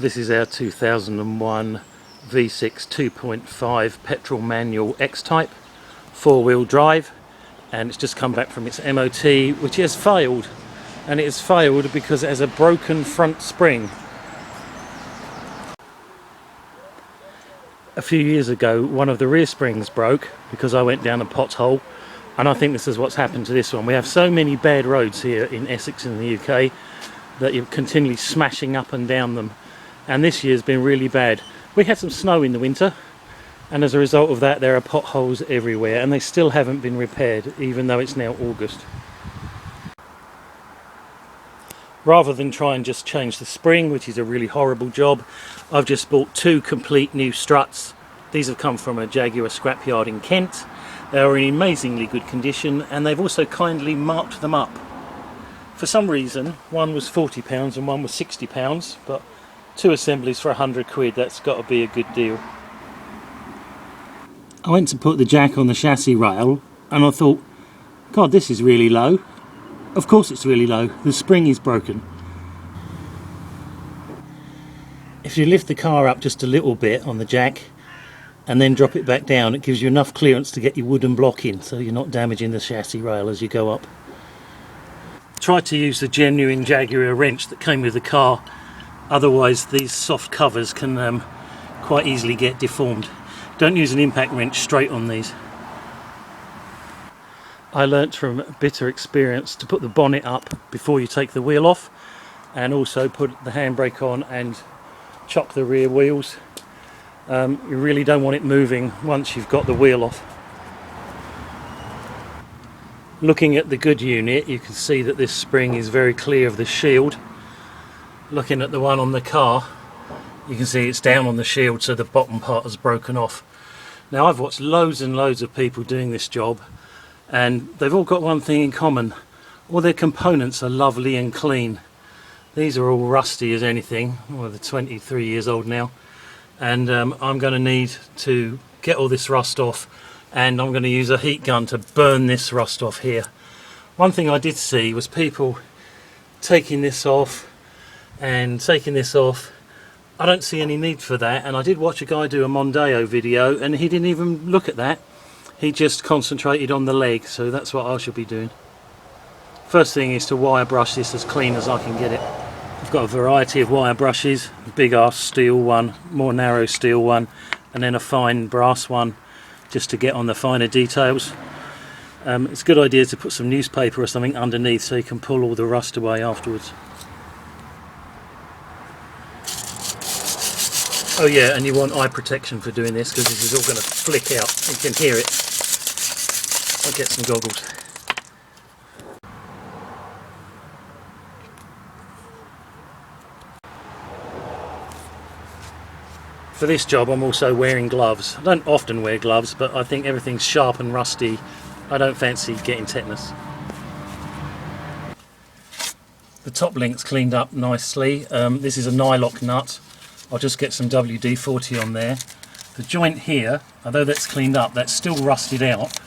This is our 2001 V6 2.5 Petrol Manual X Type, 4-wheel drive, and it's just come back from its MOT, which has failed. And it has failed because it has a broken front spring. A few years ago, one of the rear springs broke because I went down a pothole, and I think this is what's happened to this one. We have so many bad roads here in Essex in the UK that you're continually smashing up and down them, and this year's been really bad. We had some snow in the winter, and as a result of that there are potholes everywhere, and they still haven't been repaired even though it's now August. Rather than try and just change the spring, which is a really horrible job, I've just bought 2 complete new struts. These have come from a Jaguar scrapyard in Kent. They are in amazingly good condition, and they've also kindly marked them up. For some reason, one was £40 and one was £60, but 2 assemblies for £100, that's got to be a good deal. I went to put the jack on the chassis rail, and I thought, God, this is really low. Of course it's really low, the spring is broken. If you lift the car up just a little bit on the jack and then drop it back down, it gives you enough clearance to get your wooden block in, so you're not damaging the chassis rail as you go up. Try to use the genuine Jaguar wrench that came with the car, otherwise these soft covers can quite easily get deformed. Don't use an impact wrench straight on these. I learnt from bitter experience to put the bonnet up before you take the wheel off, and also put the handbrake on and chock the rear wheels. You really don't want it moving once you've got the wheel off. Looking at the good unit, you can see that this spring is very clear of the shield. Looking at the one on the car, you can see it's down on the shield, so the bottom part has broken off. Now, I've watched loads and loads of people doing this job, and they've all got one thing in common: all their components are lovely and clean. These are all rusty as anything. Well, they're 23 years old now, and I'm going to need to get all this rust off, and I'm going to use a heat gun to burn this rust off here. One thing I did see was people taking this off and taking this off. I don't see any need for that, and I did watch a guy do a Mondeo video and he didn't even look at that. He just concentrated on the leg, so that's what I should be doing. First thing is to wire brush this as clean as I can get it. I've got a variety of wire brushes, a big ass steel one, more narrow steel one, and then a fine brass one, just to get on the finer details. It's a good idea to put some newspaper or something underneath so you can pull all the rust away afterwards. Oh yeah, and you want eye protection for doing this, because this is all going to flick out. You can hear it. I'll get some goggles. For this job I'm also wearing gloves. I don't often wear gloves, but I think everything's sharp and rusty. I don't fancy getting tetanus. The top link's cleaned up nicely. This is a nylock nut. I'll just get some WD-40 on there. The joint here, although that's cleaned up, that's still rusted out,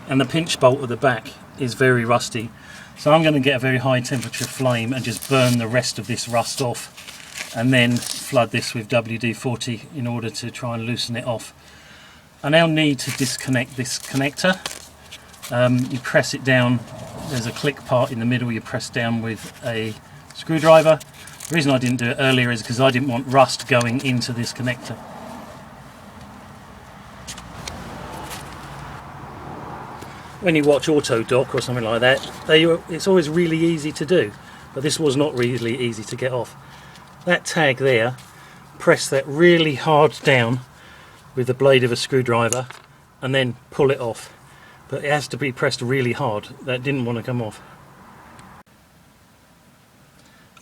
and the pinch bolt at the back is very rusty. So I'm going to get a very high temperature flame and just burn the rest of this rust off, and then flood this with WD-40 in order to try and loosen it off. I now need to disconnect this connector. You press it down, there's a click part in the middle, you press down with a screwdriver. The reason I didn't do it earlier is because I didn't want rust going into this connector. When you watch Autodoc or something like that, it's always really easy to do, but this was not really easy to get off. That tag there, press that really hard down with the blade of a screwdriver and then pull it off. But it has to be pressed really hard. That didn't want to come off.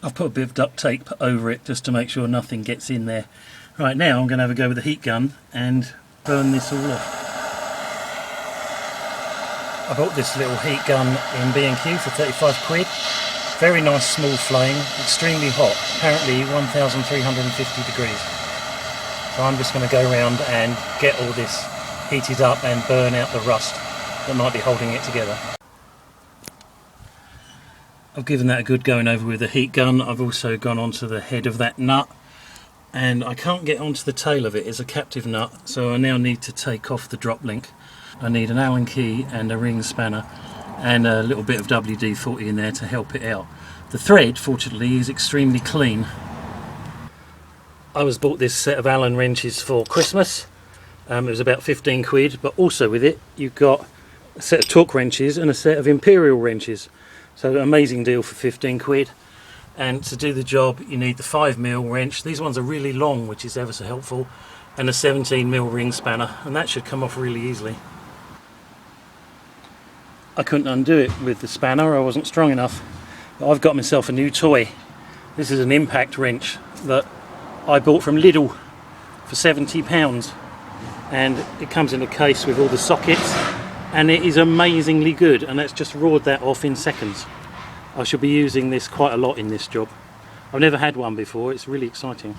I've put a bit of duct tape over it just to make sure nothing gets in there. Right, now I'm going to have a go with the heat gun and burn this all off. I bought this little heat gun in B&Q for 35 quid. Very nice small flame, extremely hot, apparently 1350 degrees. So I'm just going to go around and get all this heated up and burn out the rust that might be holding it together. I've given that a good going over with the heat gun. I've also gone onto the head of that nut and I can't get onto the tail of it. It's a captive nut, so I now need to take off the drop link. I need an Allen key and a ring spanner and a little bit of WD-40 in there to help it out. The thread, fortunately, is extremely clean. I was bought this set of Allen wrenches for Christmas. It was about 15 quid, but also with it you've got a set of torque wrenches and a set of imperial wrenches. So an amazing deal for 15 quid. And to do the job you need the 5mm wrench. These ones are really long, which is ever so helpful, and a 17mm ring spanner, and that should come off really easily. I couldn't undo it with the spanner, I wasn't strong enough. But I've got myself a new toy. This is an impact wrench that I bought from Lidl for £70, and it comes in a case with all the sockets, and it is amazingly good, and let's just rawed that off in seconds. I shall be using this quite a lot in this job. I've never had one before, it's really exciting.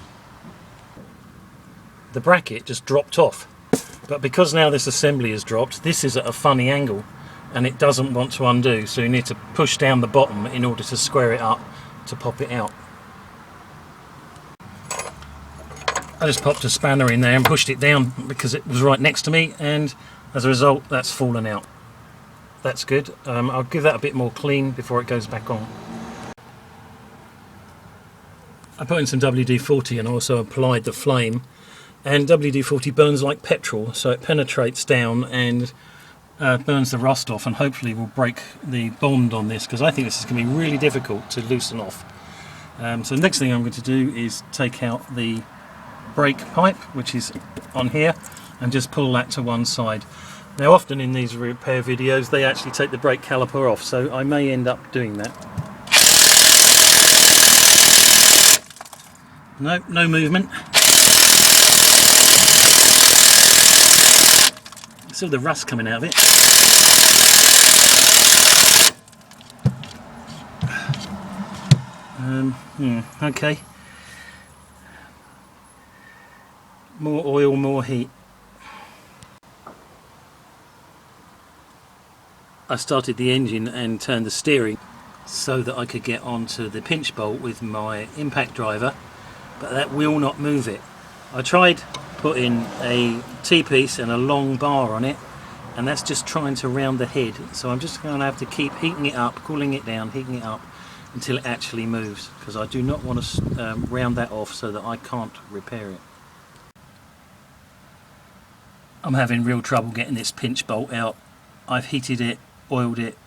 The bracket just dropped off, but because now this assembly is dropped, this is at a funny angle and it doesn't want to undo, so you need to push down the bottom in order to square it up to pop it out. I just popped a spanner in there and pushed it down because it was right next to me, and as a result that's fallen out. That's good. I'll give that a bit more clean before it goes back on. I put in some WD-40 and also applied the flame, and WD-40 burns like petrol, so it penetrates down and burns the rust off, and hopefully will break the bond on this, because I think this is going to be really difficult to loosen off. So the next thing I'm going to do is take out the brake pipe, which is on here, and just pull that to one side. Now often in these repair videos they actually take the brake caliper off, so I may end up doing that. No movement. Still the rust coming out of it. Okay. More oil, more heat. I started the engine and turned the steering so that I could get onto the pinch bolt with my impact driver, but that will not move it. I tried putting a T-piece and a long bar on it, and that's just trying to round the head, so I'm just going to have to keep heating it up, cooling it down, heating it up until it actually moves, because I do not want to round that off so that I can't repair it. I'm having real trouble getting this pinch bolt out. I've heated it, oiled it,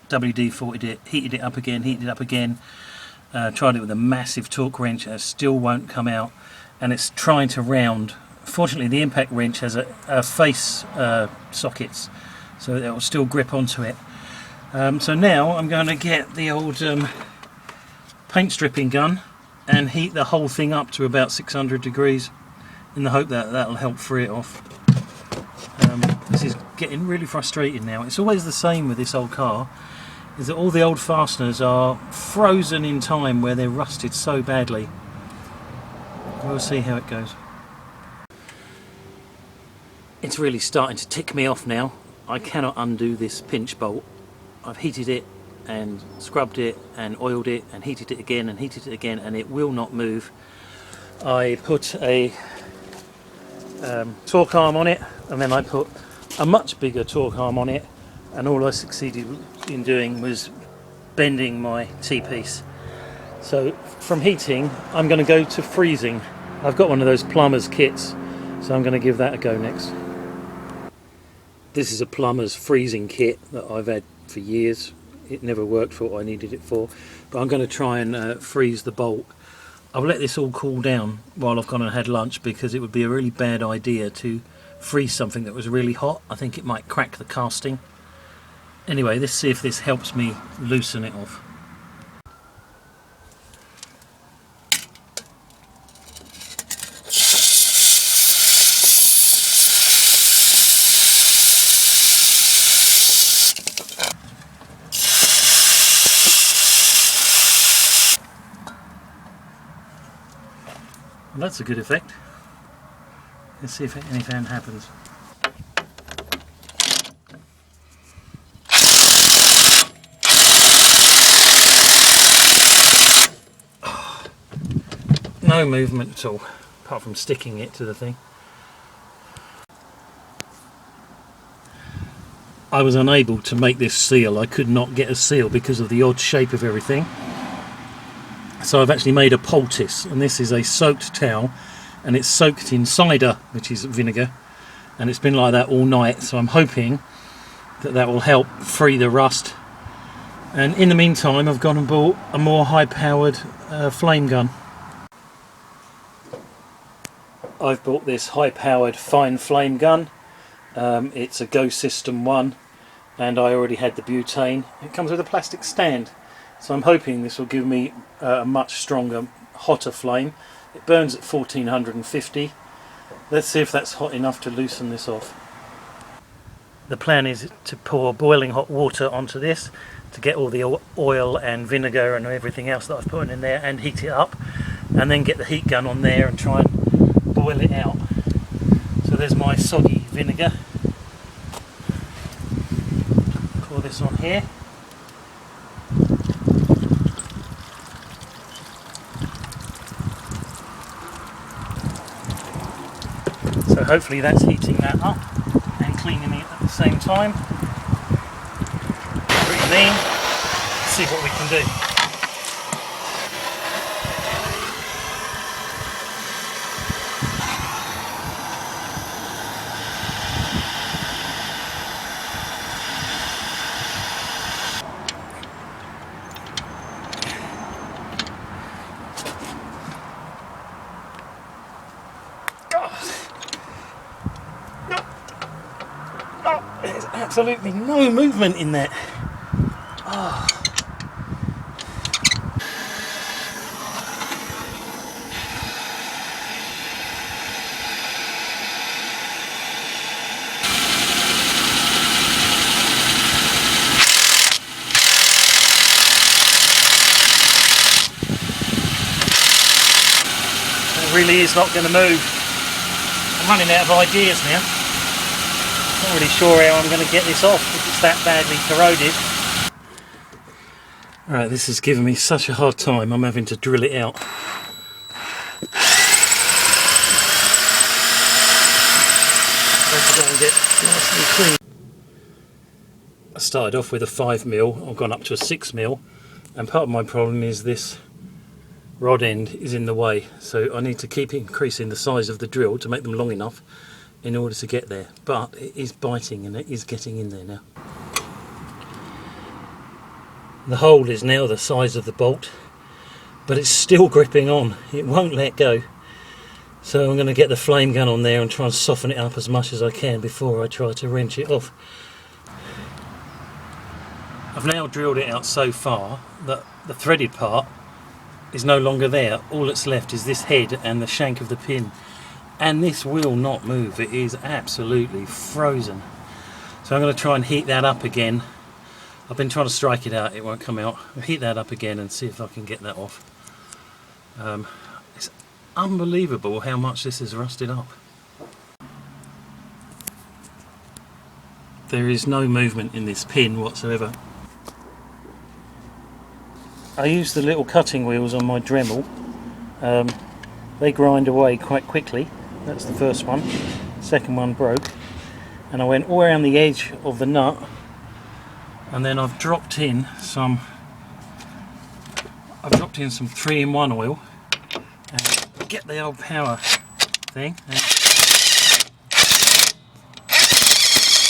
WD-40'd it, heated it up again, tried it with a massive torque wrench, and it still won't come out, and it's trying to round. Fortunately the impact wrench has a face sockets, so it will still grip onto it. So now I'm going to get the old paint stripping gun and heat the whole thing up to about 600 degrees in the hope that that'll help free it off. This is getting really frustrating now. It's always the same with this old car, is that all the old fasteners are frozen in time where they're rusted so badly. We'll see how it goes. It's really starting to tick me off now. I cannot undo this pinch bolt. I've heated it and scrubbed it and oiled it and heated it again and heated it again, and it will not move. I put a torque arm on it, and then I put a much bigger torque arm on it, and all I succeeded in doing was bending my T-piece. So from heating I'm going to go to freezing. I've got one of those plumber's kits, so I'm going to give that a go next. This is a plumber's freezing kit that I've had for years. It never worked for what I needed it for, but I'm going to try and freeze the bolt. I'll let this all cool down while I've gone and had lunch, because it would be a really bad idea to freeze something that was really hot. I think it might crack the casting. Anyway, let's see if this helps me loosen it off. Well, that's a good effect. Let's see if anything happens. No movement at all. apart from sticking it to the thing. I was unable to make this seal. I could not get a seal because of the odd shape of everything. So I've actually made a poultice, and this is a soaked towel, and it's soaked in cider, which is vinegar, and it's been like that all night, so I'm hoping that that will help free the rust. And in the meantime, I've gone and bought a more high-powered flame gun. I've bought this high-powered fine flame gun. It's a Go System 1, and I already had the butane. It comes with a plastic stand, so I'm hoping this will give me a much stronger, hotter flame. It burns at 1450. Let's see if that's hot enough to loosen this off. The plan is to pour boiling hot water onto this to get all the oil and vinegar and everything else that I've put in there, and heat it up, and then get the heat gun on there and try and boil it out. So there's my soggy vinegar. Pour this on here. So hopefully that's heating that up and cleaning it at the same time. Pretty mean. Let's see what we can do. There's absolutely no movement in that. Oh. It really is not going to move. I'm running out of ideas now. Not really sure how I'm going to get this off if it's that badly corroded. Alright, this has given me such a hard time, I'm having to drill it out. Better go and get nicely clean. I started off with a 5mm, I've gone up to a 6mm, and part of my problem is this rod end is in the way, so I need to keep increasing the size of the drill to make them long enough in order to get there, but it is biting and it is getting in there now. The hole is now the size of the bolt, but it's still gripping on, it won't let go. So I'm going to get the flame gun on there and try and soften it up as much as I can before I try to wrench it off. I've now drilled it out so far that the threaded part is no longer there. All that's left is this head and the shank of the pin. And this will not move, it is absolutely frozen. So I'm going to try and heat that up again. I've been trying to strike it out, it won't come out. I'll heat that up again and see if I can get that off. It's unbelievable how much this is rusted up. There is no movement in this pin whatsoever. I use the little cutting wheels on my Dremel. They grind away quite quickly. That's the first one. Second one broke, and I went all around the edge of the nut, and then I've dropped in some 3-in-1 oil and get the old power thing and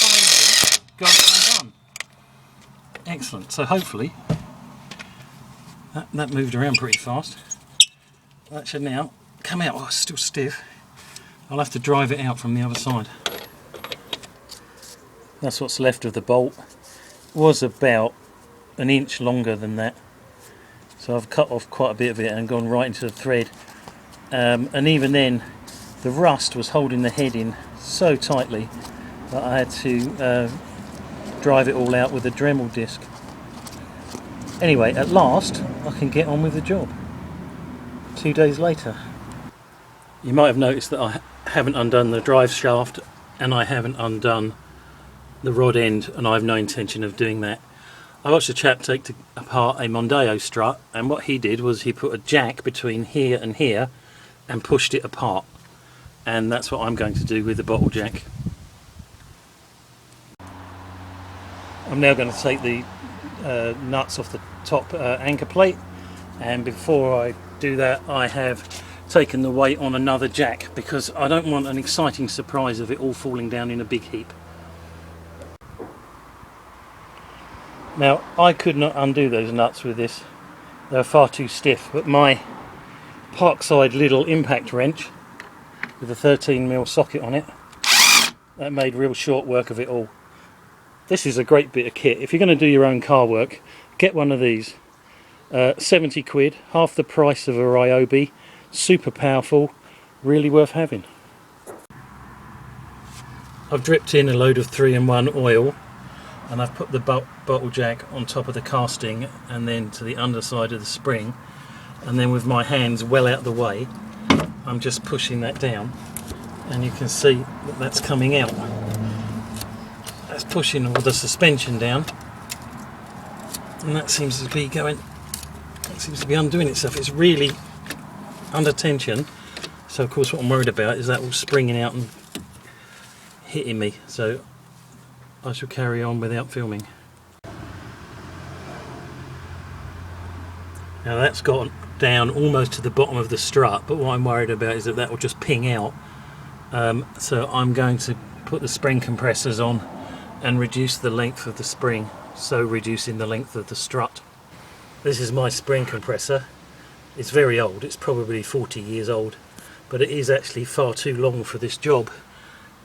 finally got it undone. Excellent. So hopefully that moved around pretty fast. That should now come out. Oh, it's still stiff. I'll have to drive it out from the other side. That's what's left of the bolt. It was about an inch longer than that, so I've cut off quite a bit of it and gone right into the thread, and even then the rust was holding the head in so tightly that I had to drive it all out with a Dremel disc. Anyway, at last I can get on with the job. 2 days later. You might have noticed that I haven't undone the drive shaft and I haven't undone the rod end, and I have no intention of doing that. I watched a chap take apart a Mondeo strut, and what he did was he put a jack between here and here and pushed it apart, and that's what I'm going to do with the bottle jack. I'm now going to take the nuts off the top anchor plate, and before I do that I have taken the weight on another jack because I don't want an exciting surprise of it all falling down in a big heap. Now I could not undo those nuts with this, they're far too stiff, but my Parkside little impact wrench with a 13mm socket on it, that made real short work of it all. This is a great bit of kit. If you're going to do your own car work, get one of these. 70 quid, half the price of a Ryobi, super powerful, really worth having. I've dripped in a load of 3-in-1 oil, and I've put the bottle jack on top of the casting and then to the underside of the spring, and then with my hands well out the way I'm just pushing that down, and you can see that that's coming out. That's pushing all the suspension down, and that seems to be undoing itself. It's really under tension, so of course what I'm worried about is that all springing out and hitting me, so I shall carry on without filming. Now that's got down almost to the bottom of the strut, but what I'm worried about is that will just ping out, so I'm going to put the spring compressors on and reduce the length of the spring, so reducing the length of the strut. This is my spring compressor. It's very old, it's probably 40 years old, but it is actually far too long for this job,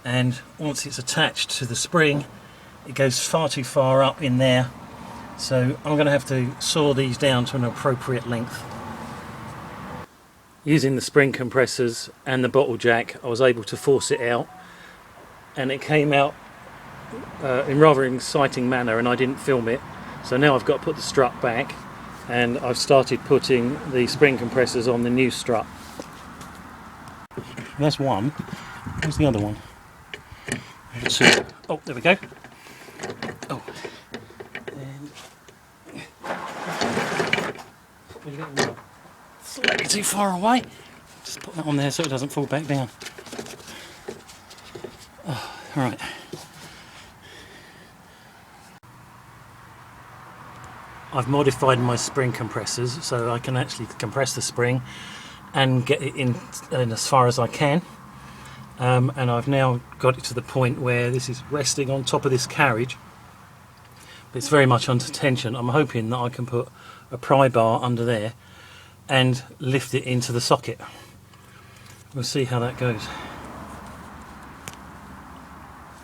and once it's attached to the spring it goes far too far up in there, so I'm going to have to saw these down to an appropriate length. Using the spring compressors and the bottle jack I was able to force it out, and it came out in rather an exciting manner, and I didn't film it, so now I've got to put the strut back, and I've started putting the spring compressors on the new strut. That's one. Where's the other one? Two. Oh, there we go. Oh. And slightly too far away. Just put that on there so it doesn't fall back down. Oh, right. I've modified my spring compressors so I can actually compress the spring and get it in as far as I can, and I've now got it to the point where this is resting on top of this carriage, but it's very much under tension. I'm hoping that I can put a pry bar under there and lift it into the socket. We'll see how that goes.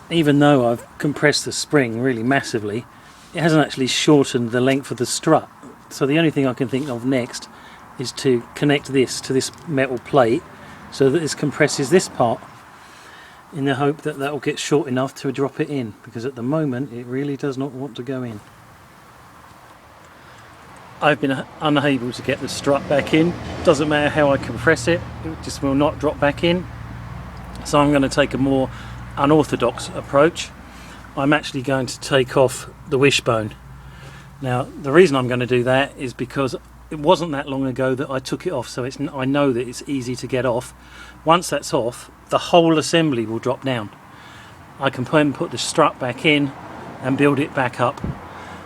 Even though I've compressed the spring really massively, it hasn't actually shortened the length of the strut, so the only thing I can think of next is to connect this to this metal plate so that this compresses this part, in the hope that that will get short enough to drop it in, because at the moment it really does not want to go in. I've been unable to get the strut back in. Doesn't matter how I compress it, it just will not drop back in, so I'm going to take a more unorthodox approach. I'm actually going to take off the wishbone. Now the reason I'm going to do that is because it wasn't that long ago that I took it off, so I know that it's easy to get off. Once that's off, the whole assembly will drop down. I can put the strut back in and build it back up.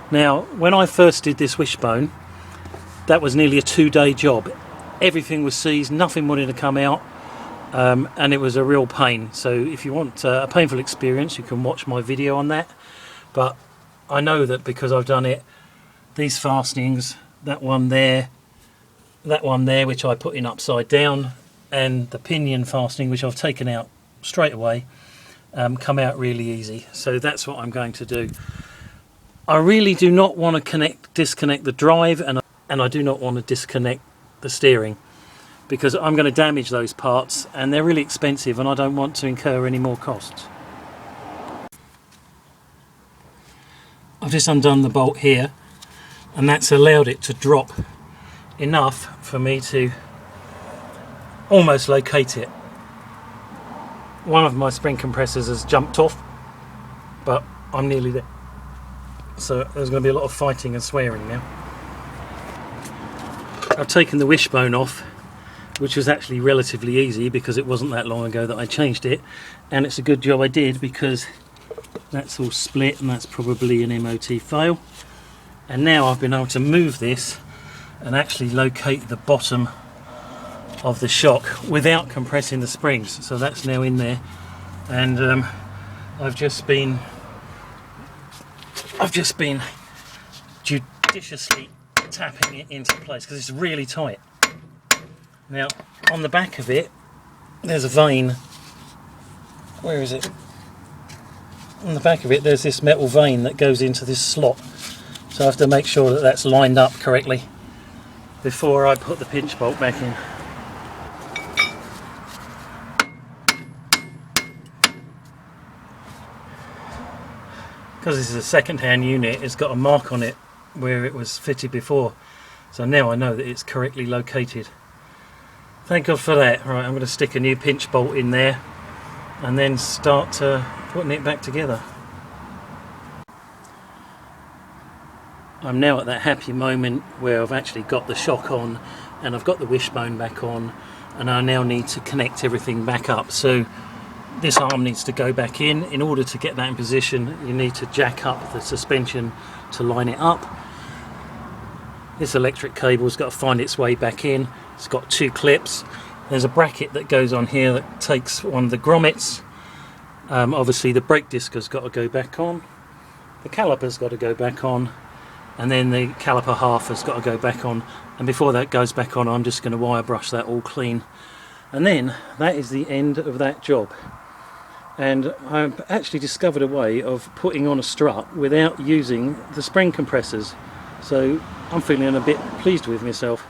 Now when I first did this wishbone, that was nearly a 2-day job. Everything was seized, nothing wanted to come out. And it was a real pain, so if you want a painful experience you can watch my video on that, but I know that because I've done it, these fastenings, that one there which I put in upside down, and the pinion fastening which I've taken out straight away, come out really easy, so that's what I'm going to do. I really do not want to disconnect the drive, and I do not want to disconnect the steering, because I'm going to damage those parts and they're really expensive and I don't want to incur any more costs. I've just undone the bolt here, and that's allowed it to drop enough for me to almost locate it. One of my spring compressors has jumped off, but I'm nearly there, so there's going to be a lot of fighting and swearing now. I've taken the wishbone off, which was actually relatively easy because it wasn't that long ago that I changed it, and it's a good job I did because that's all split and that's probably an MOT fail. And now I've been able to move this and actually locate the bottom of the shock without compressing the springs, so that's now in there. And I've just been judiciously tapping it into place because it's really tight. Now on the back of it there's a vane. Where is it? On the back of it there's this metal vane that goes into this slot, so I have to make sure that that's lined up correctly before I put the pinch bolt back in. Because this is a second-hand unit, it's got a mark on it where it was fitted before, so now I know that it's correctly located. Thank God for that. Right, I'm going to stick a new pinch bolt in there and then start putting it back together. I'm now at that happy moment where I've actually got the shock on and I've got the wishbone back on, and I now need to connect everything back up. So this arm needs to go back in. In order to get that in position, you need to jack up the suspension to line it up. This electric cable's got to find its way back in. It's got two clips. There's a bracket that goes on here that takes one of the grommets. Obviously the brake disc has got to go back on. The caliper's got to go back on. And then the caliper half has got to go back on. And before that goes back on, I'm just going to wire brush that all clean. And then that is the end of that job. And I've actually discovered a way of putting on a strut without using the spring compressors, so I'm feeling a bit pleased with myself.